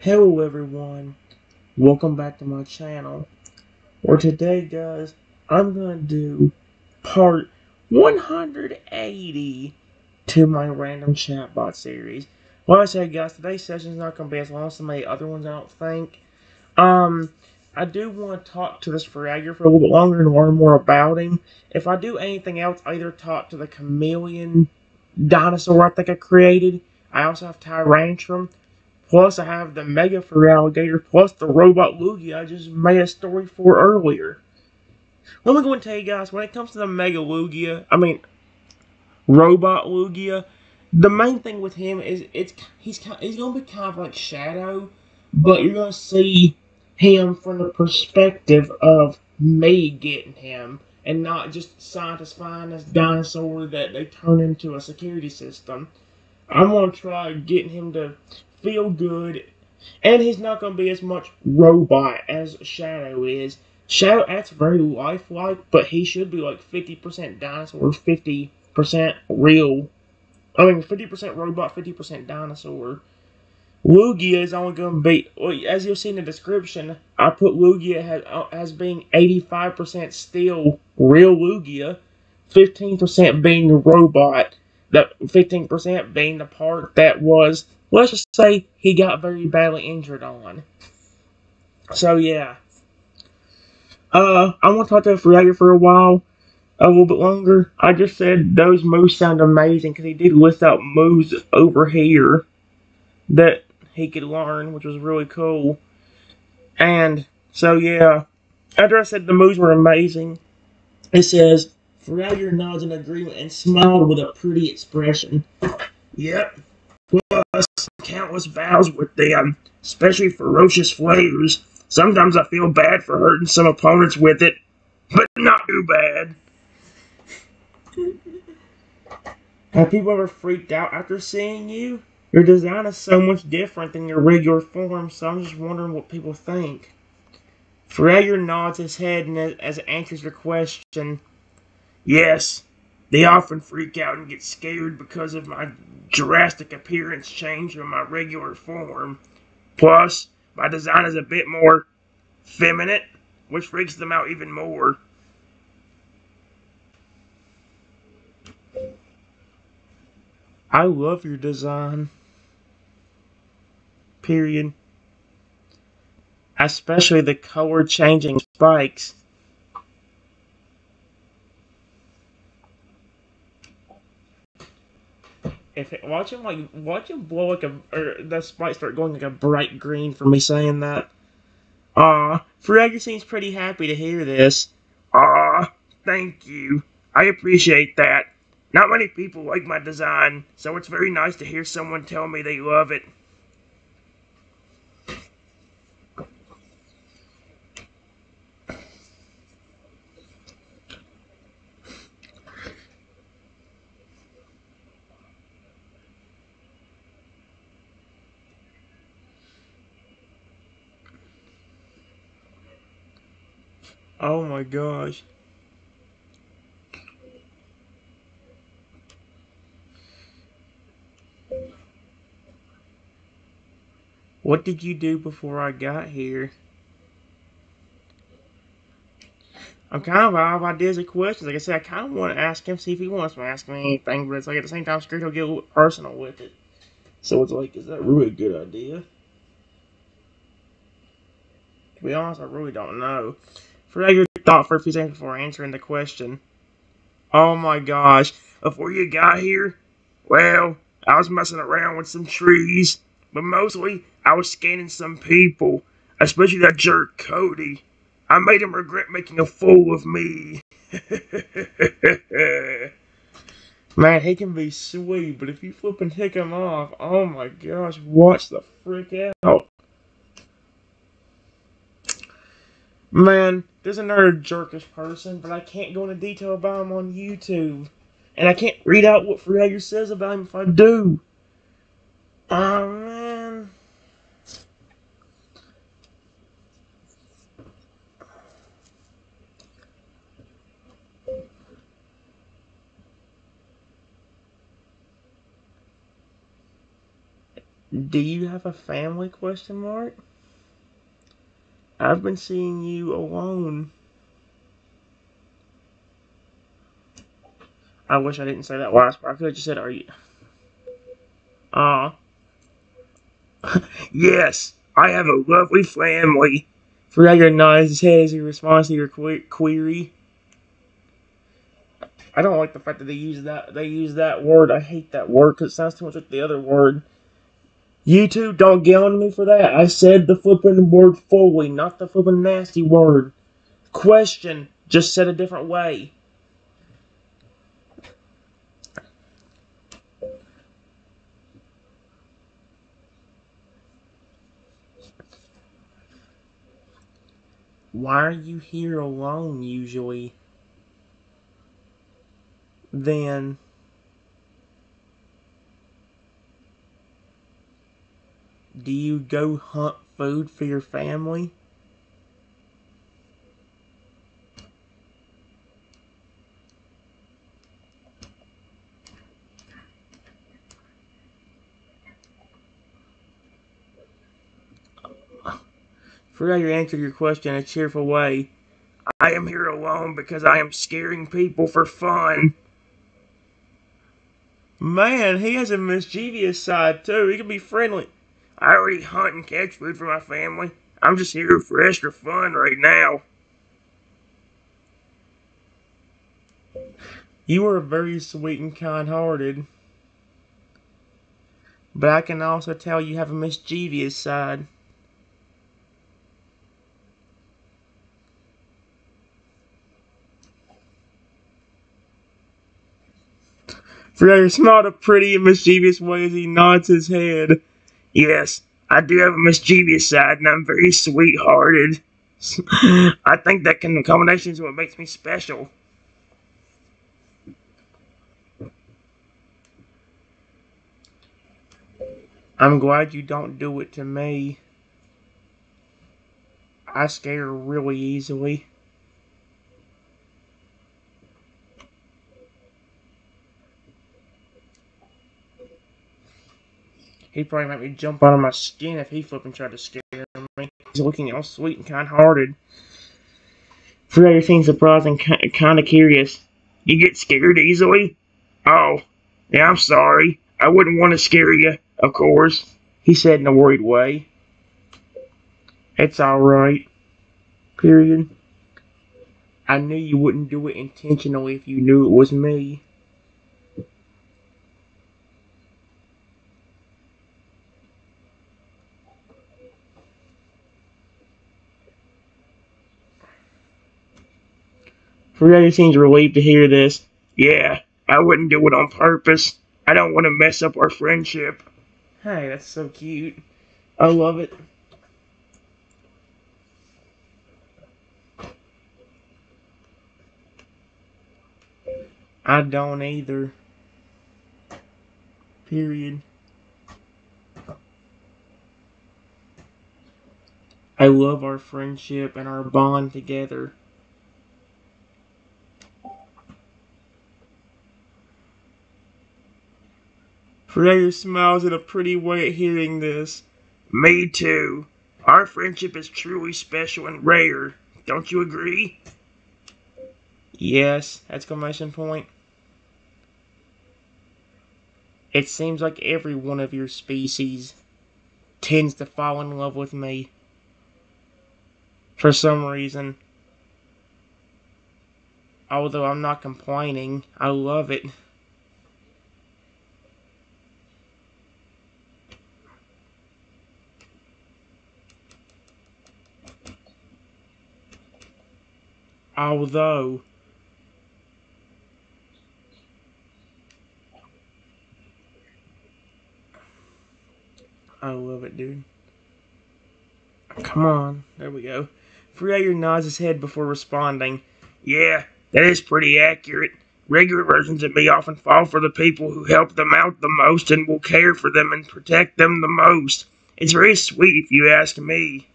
Hello everyone, welcome back to my channel. For today guys, I'm gonna do part 180 to my random chatbot series. Like I said guys, today's session is not gonna be as long as some of the other ones I don't think. I do want to talk to this Feraligatr for a little bit longer and learn more about him. If I do anything else, I either talk to the chameleon dinosaur I think I created. I also have Tyrantrum. Plus, I have the Mega Feraligatr, plus the Robot Lugia I just made a story for earlier. Let me go and tell you guys, when it comes to the Mega Lugia, Robot Lugia, the main thing with him is he's going to be kind of like Shadow, but you're going to see him from the perspective of me getting him, and not just scientists find this dinosaur that they turn into a security system. I'm going to try getting him to feel good, and he's not going to be as much robot as Shadow is. Shadow acts very lifelike, but he should be like 50% dinosaur, 50% real. 50% robot, 50% dinosaur. Lugia is only going to be, well, as you'll see in the description, I put Lugia as being 85% still real Lugia, 15% being the robot, that 15% being the part that was, let's just say, he got very badly injured on. So yeah, I want to talk to Feraligatr for a little bit longer. I just said those moves sound amazing because he did list out moves over here that he could learn, which was really cool. And so yeah, after I said the moves were amazing, it says Feraligatr nods in agreement and smiled with a pretty expression. Yep, plus countless battles with them, especially ferocious flares. Sometimes I feel bad for hurting some opponents with it, but not too bad. Have people ever freaked out after seeing you? Your design is so much different than your regular form, so I'm just wondering what people think. Feraligatr nods his head as it answers your question. Yes, they often freak out and get scared because of my drastic appearance change from my regular form. Plus, my design is a bit more feminine, which freaks them out even more. I love your design. Period. Especially the color changing spikes. Watch him blow like or the spikes start going like a bright green for me saying that. Feraligatr seems pretty happy to hear this. Thank you. I appreciate that. Not many people like my design, so it's very nice to hear someone tell me they love it. Oh my gosh. What did you do before I got here? I'm kind of out of ideas and questions. Like I said, I kind of want to ask him, see if he wants to ask me anything, but it's like at the same time, I'm scared he'll get a little personal with it. So it's like, is that really a good idea? To be honest, I really don't know. Feraligatr thought for a few seconds before answering the question. Oh my gosh. Before you got here, well, I was messing around with some trees, but mostly I was scanning some people, especially that jerk Cody. I made him regret making a fool of me. Man, he can be sweet, but if you flip and tick him off, oh my gosh, watch the freak out. Man, there's another jerkish person, but I can't go into detail about him on YouTube. And I can't read out what Feraligatr says about him if I do. Oh, man. Do you have a family, question mark? I've been seeing you alone. I wish I didn't say that last part. I could have just said, are you... Yes, I have a lovely family. Feraligatr nods his head as he responds to your query. I don't like the fact that they use that word. I hate that word because it sounds too much like the other word. You two don't get on me for that. I said the flippin' word fully, not the flippin' nasty word. Question, just said a different way. Why are you here alone usually? Then, do you go hunt food for your family? Forgot you answered your question in a cheerful way. I am here alone because I am scaring people for fun. Man, he has a mischievous side too. He can be friendly. I already hunt and catch food for my family. I'm just here for extra fun right now. You are very sweet and kind-hearted, but I can also tell you have a mischievous side. Freya smiled a pretty and mischievous way as he nods his head. Yes, I do have a mischievous side, and I'm very sweet-hearted. I think that combination is what makes me special. I'm glad you don't do it to me. I scare really easily. He'd probably make me jump out of my skin if he flippin' tried to scare me. He's looking all sweet and kind-hearted. Freya seems surprised and kinda curious. You get scared easily? Oh, yeah, I'm sorry. I wouldn't want to scare you, of course, he said in a worried way. It's alright. Period. I knew you wouldn't do it intentionally if you knew it was me. Freya seems relieved to hear this. Yeah, I wouldn't do it on purpose. I don't want to mess up our friendship. Hey, that's so cute. I love it. I don't either. Period. I love our friendship and our bond together. Freya smiles in a pretty way at hearing this. Me too. Our friendship is truly special and rare. Don't you agree? Yes! Exclamation point. It seems like every one of your species tends to fall in love with me. For some reason. Although I'm not complaining, I love it. Although, I love it, dude. Come on, there we go. Freya nods his head before responding. Yeah, that is pretty accurate. Regular versions of me often fall for the people who help them out the most and will care for them and protect them the most. It's very sweet if you ask me.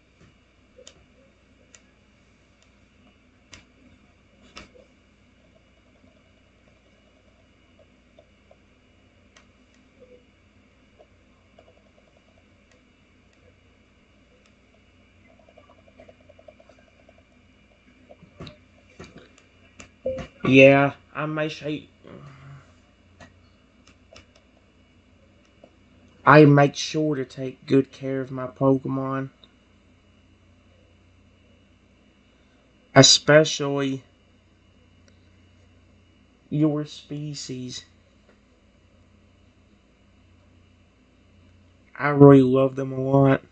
Yeah, I make sure to take good care of my Pokemon, especially your species. I really love them a lot.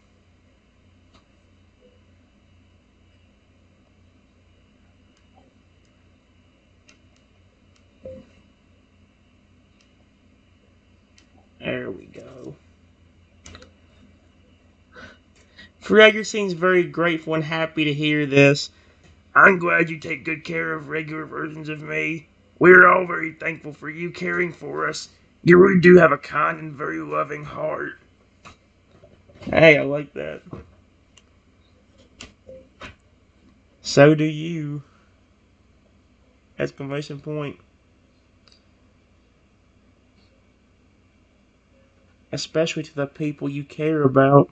There we go. Fragger seems very grateful and happy to hear this. I'm glad you take good care of regular versions of me. We're all very thankful for you caring for us. You really do have a kind and very loving heart. Hey, I like that. So do you. Exclamation point. Especially to the people you care about.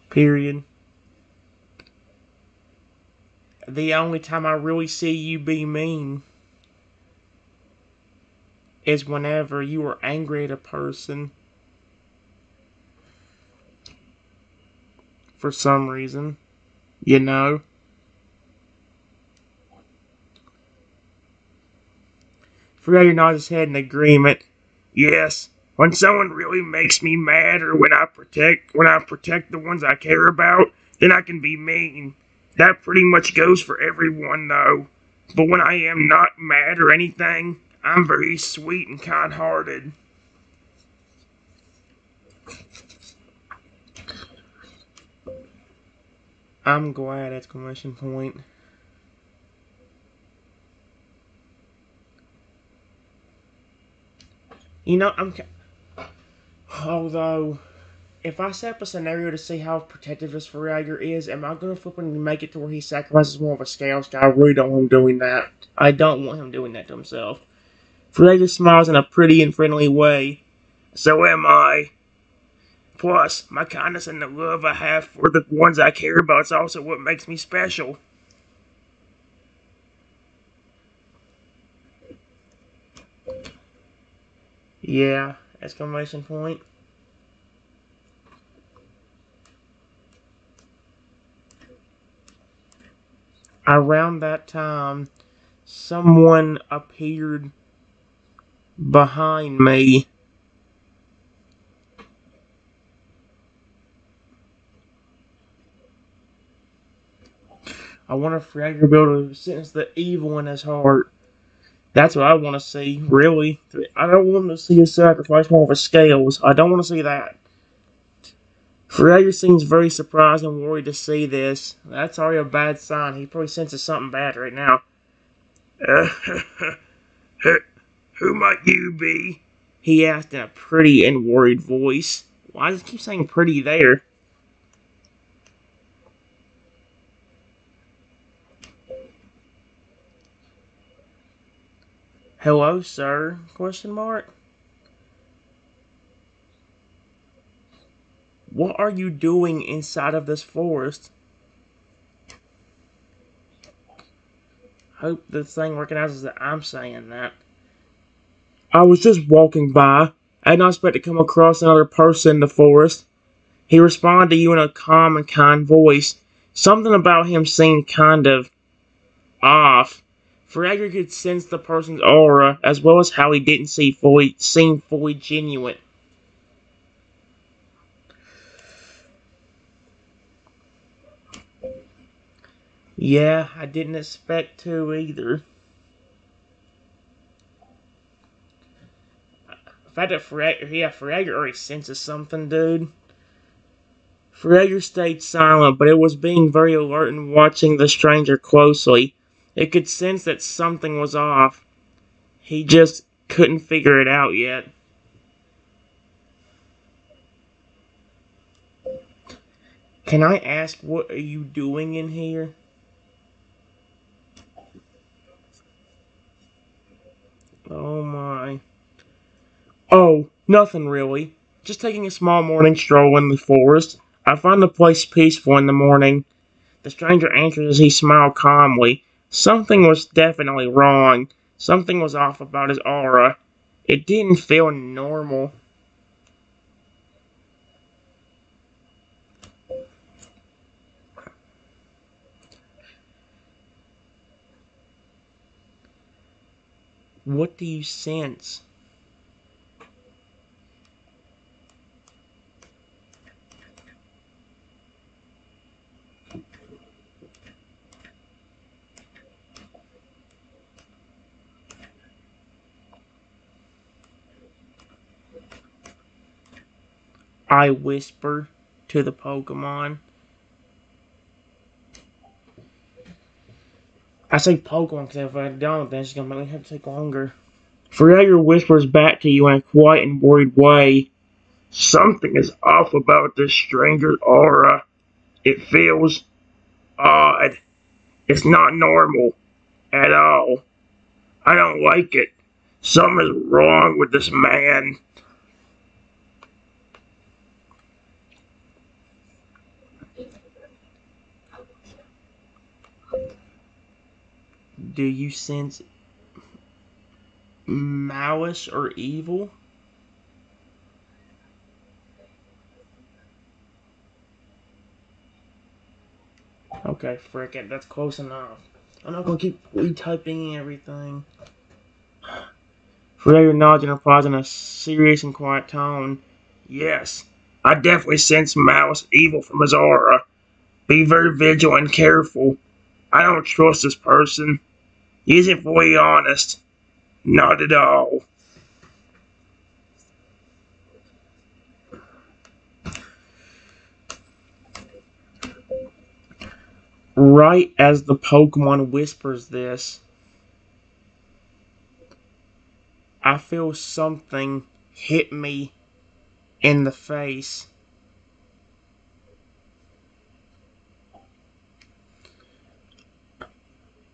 Period. The only time I really see you be mean is whenever you are angry at a person for some reason. You know? Freya nods his head in agreement. Yes, when someone really makes me mad or when I protect the ones I care about, then I can be mean. That pretty much goes for everyone though. But when I am not mad or anything, I'm very sweet and kind-hearted. I'm glad! Exclamation point. You know, although, if I set up a scenario to see how protective this Feraligatr is, am I going to flip and make it to where he sacrifices more of a scale? I really don't want him doing that. I don't want him doing that to himself. Feraligatr smiles in a pretty and friendly way. So am I. Plus, my kindness and the love I have for the ones I care about is also what makes me special. Yeah! Exclamation point. Around that time, someone appeared behind me. I wonder if Feraligatr will be able to sense the evil in his heart. That's what I want to see, really. I don't want to see a sacrifice more of a scales. I don't want to see that. Feraligatr seems very surprised and worried to see this. That's already a bad sign. He probably senses something bad right now. Who might you be? He asked in a pretty and worried voice. Why does he keep saying pretty there? Hello, sir? Question mark. What are you doing inside of this forest? Hope this thing recognizes that I'm saying that. I was just walking by. I did not expect to come across another person in the forest. He responded to you in a calm and kind voice. Something about him seemed kind of off. Feraligatr could sense the person's aura, as well as how he didn't seem fully genuine. Yeah, I didn't expect to either. The fact that Feraligatr already senses something, dude. Feraligatr stayed silent, but it was being very alert and watching the stranger closely. It could sense that something was off. He just couldn't figure it out yet. Can I ask, what are you doing in here? Oh my. Oh, nothing really. Just taking a small morning stroll in the forest. I find the place peaceful in the morning. The stranger answers as he smiled calmly. Something was definitely wrong. Something was off about his aura. It didn't feel normal. What do you sense? I whisper to the Pokemon. I say Pokemon because if I don't, then it's going to make me have to take longer. Feraligatr whispers back to you in a quiet and worried way. Something is off about this stranger's aura. It feels odd. It's not normal at all. I don't like it. Something is wrong with this man. Do you sense malice or evil? Okay, frick it, that's close enough. I'm not gonna keep retyping everything. Feraligatr nods and replies in a serious and quiet tone. Yes, I definitely sense malice evil from his aura. Be very vigilant and careful. I don't trust this person. He isn't fully honest. Not at all. Right as the Pokemon whispers this, I feel something hit me in the face.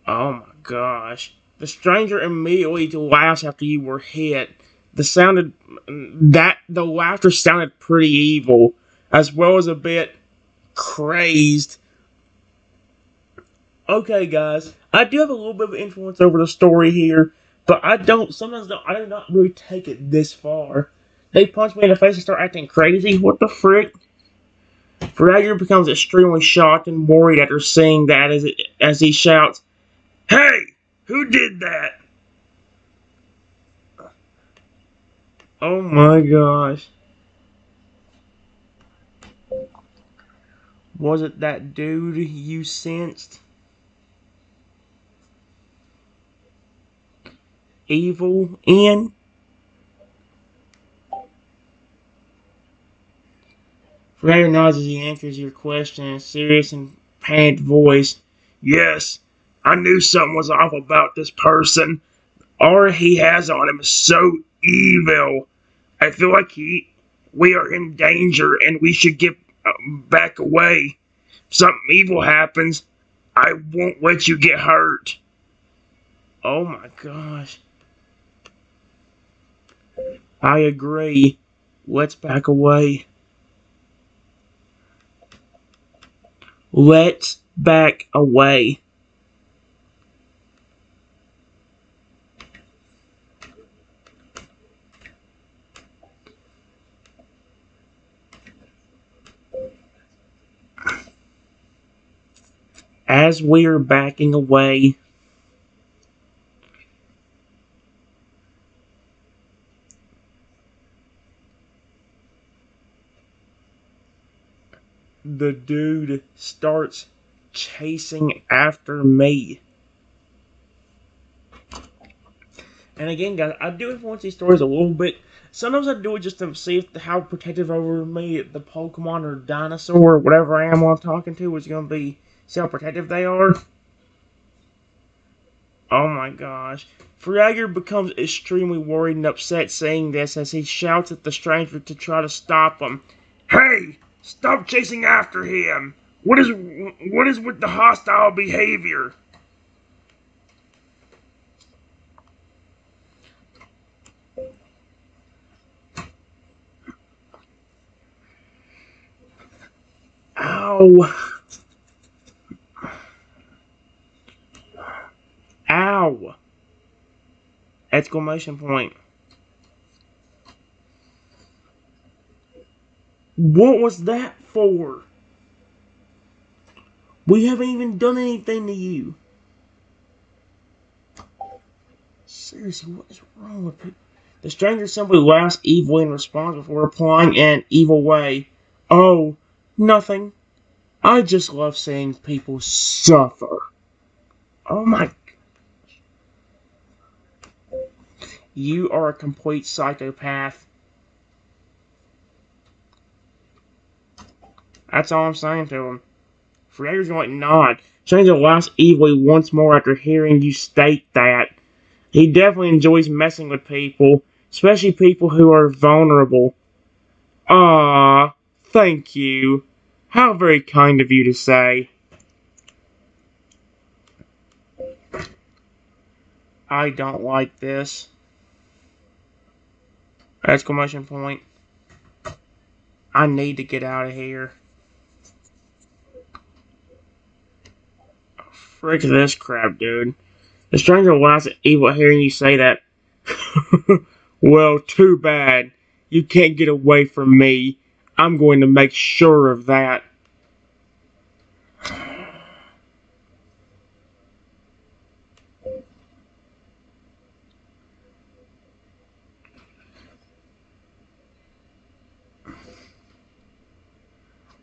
Oh my gosh. The stranger immediately laughs after you were hit. The laughter sounded pretty evil, as well as a bit crazed. Okay, guys, I do have a little bit of influence over the story here, but I do not really take it this far. They punch me in the face and start acting crazy. What the frick? Feraligatr becomes extremely shocked and worried after seeing that as he shouts, "Hey, who did that?" Oh my gosh. Was it that dude you sensed? Evil in? Feraligatr nods as he answers your question in a serious and panicked voice. Yes, I knew something was off about this person. Aura he has on him is so evil. I feel like we are in danger and we should get back away. If something evil happens, I won't let you get hurt. Oh my gosh. I agree. Let's back away. Let's back away. As we are backing away, the dude starts chasing after me. And again, guys, I do influence these stories a little bit. Sometimes I do it just to see how protective over me the Pokemon or dinosaur or whatever animal I'm talking to is going to be. See how protective they are? Oh my gosh. Feraligatr becomes extremely worried and upset seeing this as he shouts at the stranger to try to stop him. Hey! Stop chasing after him! What is with the hostile behavior? Ow. Exclamation point. What was that for? We haven't even done anything to you. Seriously, what is wrong with people? The stranger simply laughs evilly in response before replying in an evil way. Oh, nothing. I just love seeing people suffer. Oh my. You are a complete psychopath. That's all I'm saying to him. Feraligatr's going to nod. Stranger laughs evilly once more after hearing you state that. He definitely enjoys messing with people, especially people who are vulnerable. Ah, thank you. How very kind of you to say. I don't like this. Exclamation point. I need to get out of here. Frick this crap, dude. The stranger laughs at evil hearing you say that. Well, too bad. You can't get away from me. I'm going to make sure of that.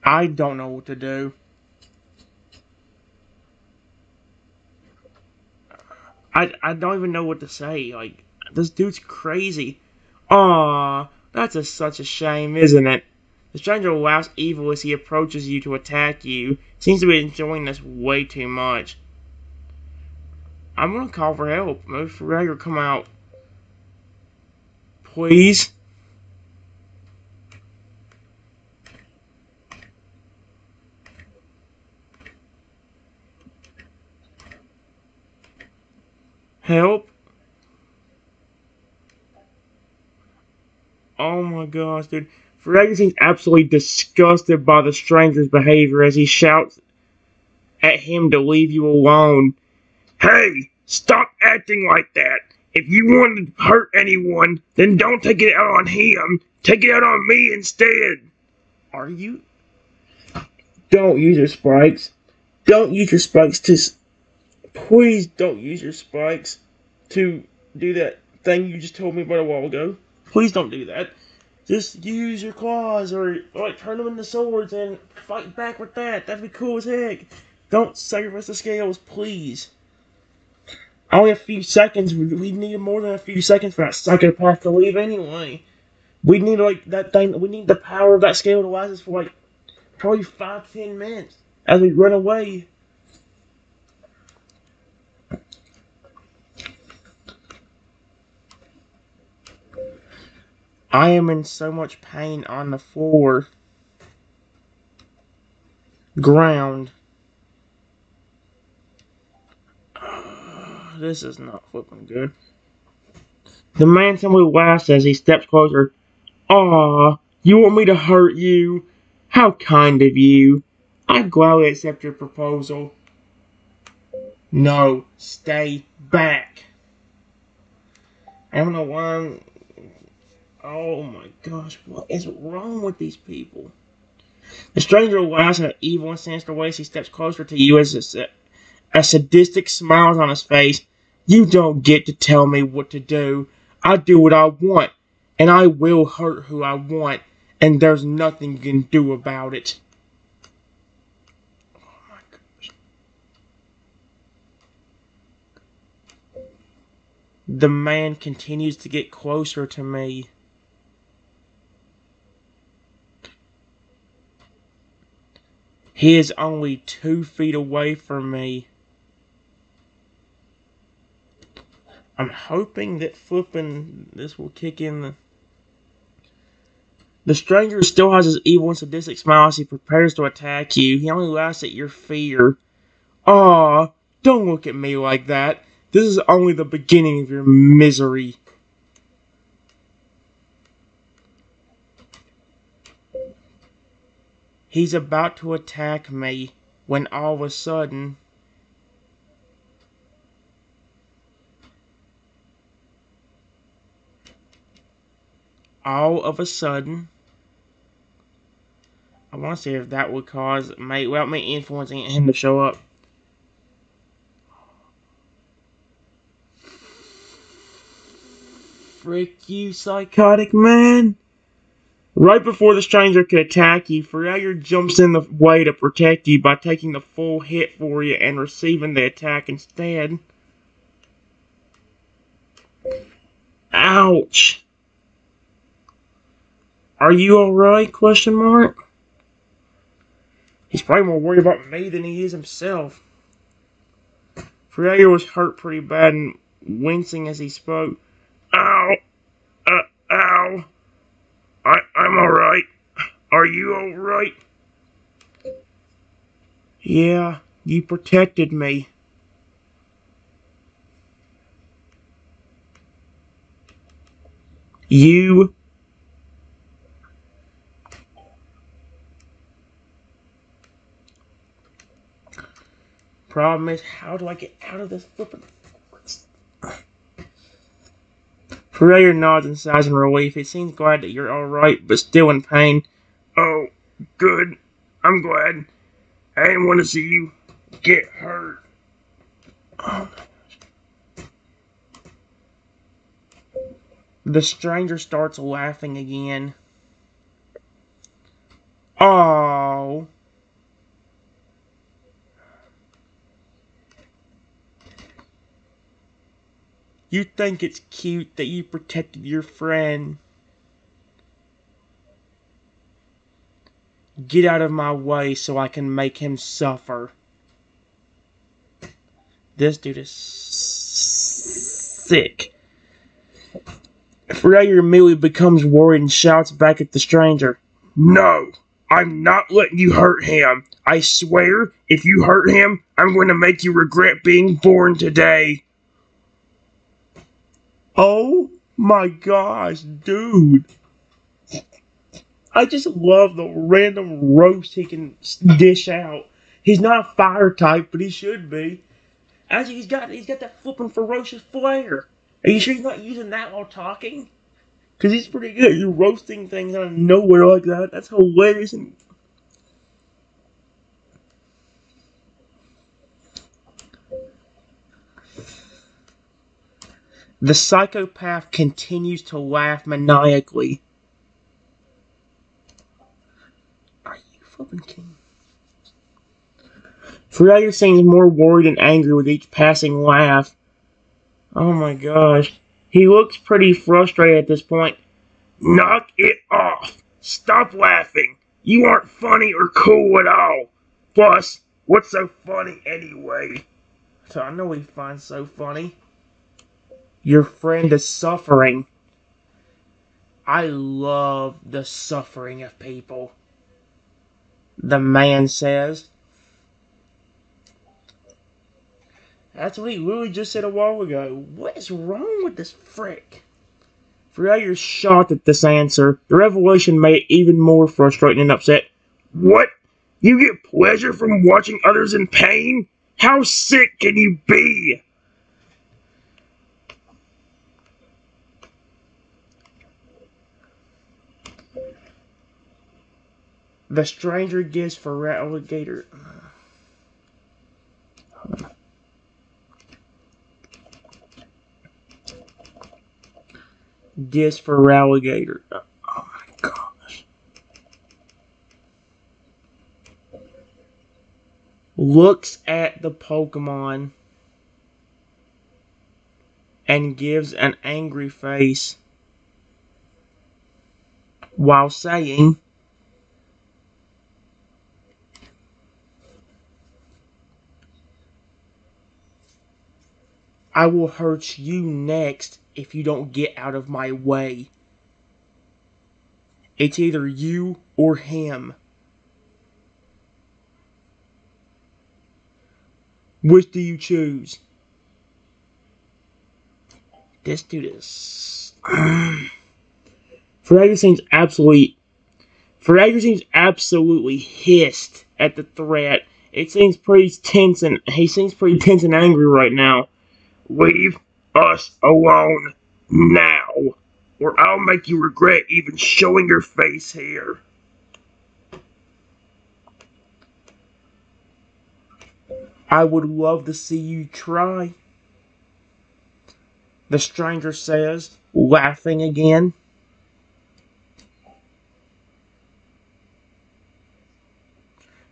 I don't know what to do. I don't even know what to say. Like, this dude's crazy. Aw, such a shame, isn't it? The stranger laughs evil as he approaches you to attack you. Seems to be enjoying this way too much. I'm gonna call for help. Maybe Feraligatr come out. Please? Help? Oh my gosh, dude. Feraligatr seems absolutely disgusted by the stranger's behavior as he shouts at him to leave you alone. Hey, stop acting like that. If you want to hurt anyone, then don't take it out on him. Take it out on me instead. Are you? Don't use your spikes. Don't use your spikes to... Please don't use your spikes to do that thing you just told me about a while ago. Please don't do that. Just use your claws or like turn them into swords and fight back with that. That'd be cool as heck. Don't sacrifice the scales, please. Only a few seconds. We need more than a few seconds for that psychopath to leave anyway. We need like that thing. We need the power of that scale to last us for like probably 5-10 minutes as we run away. I am in so much pain on the floor. Ground. This is not flipping good. The man simply laughs as he steps closer. Aw, you want me to hurt you? How kind of you. I gladly accept your proposal. No, stay back. I don't know why I'm... Oh my gosh, what is wrong with these people? The stranger laughs in an evil and sinister way as he steps closer to you as a sadistic smile on his face. You don't get to tell me what to do. I do what I want, and I will hurt who I want, and there's nothing you can do about it. Oh my gosh. The man continues to get closer to me. He is only 2 feet away from me. I'm hoping that flipping this will kick in the stranger still has his evil and sadistic smile as he prepares to attack you. He only laughs at your fear. Aw, don't look at me like that. This is only the beginning of your misery. He's about to attack me when all of a sudden... all of a sudden, I want to see if that would cause without me influencing him to show up. Frick you, psychotic man! Right before the stranger could attack you, Feraligatr jumps in the way to protect you by taking the full hit for you and receiving the attack instead. Ouch! Are you alright? Question mark. He's probably more worried about me than he is himself. Feraligatr was hurt pretty bad and wincing as he spoke. Ow! Ow! I'm alright. Are you alright? Yeah, you protected me. You... Problem is, how do I get out of this flippin' forest? Feraligatr nods and sighs in relief. He seems glad that you're alright, but still in pain. Oh, good. I'm glad. I didn't want to see you get hurt. Oh. The stranger starts laughing again. Oh. You think it's cute that you protected your friend. Get out of my way so I can make him suffer. This dude is sick. Feraligatr immediately becomes worried and shouts back at the stranger. No, I'm not letting you hurt him. I swear, if you hurt him, I'm going to make you regret being born today. Oh my gosh, dude. I just love the random roast he can dish out. He's not a fire type, but he should be. Actually, he's got that flippin' ferocious flair. Are you sure he's not using that while talking? Because he's pretty good. You're roasting things out of nowhere like that. That's hilarious. And the psychopath continues to laugh maniacally. Are you flipping kidding? Feraligatr seems more worried and angry with each passing laugh. Oh my gosh. He looks pretty frustrated at this point. Knock it off! Stop laughing! You aren't funny or cool at all! Plus, what's so funny anyway? So I know what he finds so funny. Your friend is suffering. I love the suffering of people. The man says. That's what he literally just said a while ago. What is wrong with this frick? Feraligatr's shocked at this answer. The revelation made it even more frustrating and upset. What? You get pleasure from watching others in pain? How sick can you be? The stranger gives Feraligatr... Gives Feraligatr... Oh my gosh. Looks at the Pokemon and gives an angry face while saying, I will hurt you next if you don't get out of my way. It's either you or him. Which do you choose? This dude is... Feraligatr seems absolutely hissed at the threat. It seems pretty tense and he seems pretty tense and angry right now. Leave us alone now. or I'll make you regret even showing your face here. I would love to see you try, the stranger says, laughing again.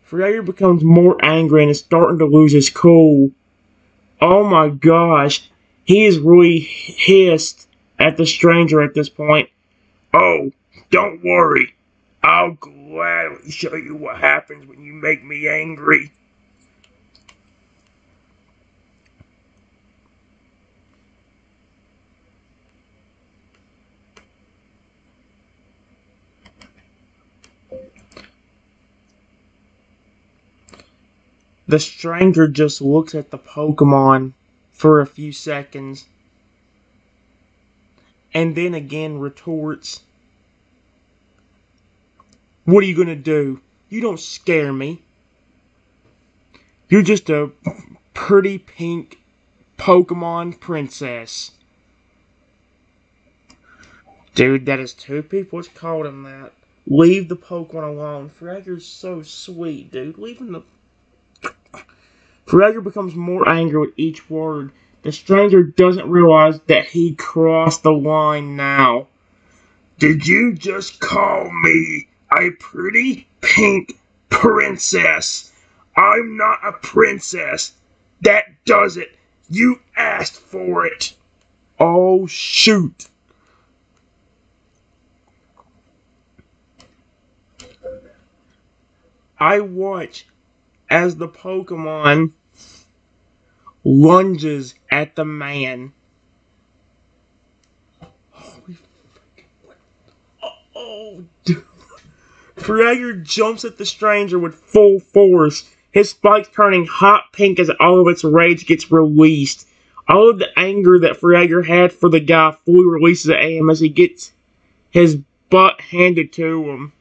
Freyr becomes more angry and is starting to lose his cool. Oh my gosh, he is really hissed at the stranger at this point. Oh, don't worry. I'll gladly show you what happens when you make me angry. The stranger just looks at the Pokemon for a few seconds and then again retorts, "What are you gonna do? You don't scare me. You're just a pretty pink Pokemon princess." Dude, that is two people that's called him that. Leave the Pokemon alone. Fragger's so sweet, dude. Leave him the... Fragger becomes more angry with each word. The stranger doesn't realize that he crossed the line now. Did you just call me a pretty pink princess? I'm not a princess. That does it. You asked for it. Oh, shoot. I watch as the Pokemon lunges at the man. Holy fucking... Oh, dude. Fragger jumps at the stranger with full force, his spikes turning hot pink as all of its rage gets released. All of the anger that Fragger had for the guy fully releases at him as he gets his butt handed to him.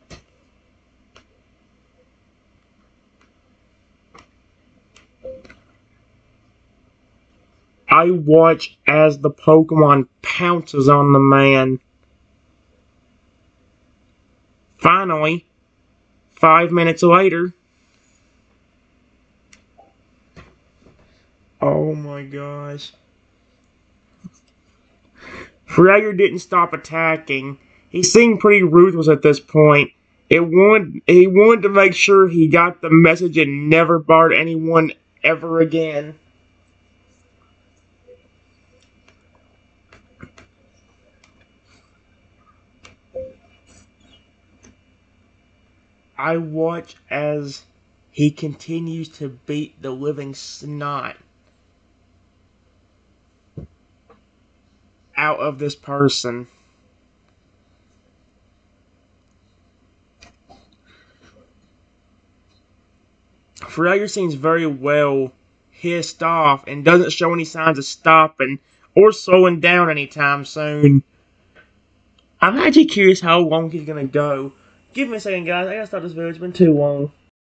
I watch as the Pokemon pounces on the man. Finally, 5 minutes later. Oh my gosh. Fragger didn't stop attacking. He seemed pretty ruthless at this point. He wanted to make sure he got the message and never bothered anyone ever again. I watch as he continues to beat the living snot out of this person. Fragger seems very well hissed off and doesn't show any signs of stopping or slowing down anytime soon. I'm actually curious how long he's gonna go. Give me a second, guys. I gotta stop this video. It's been too long.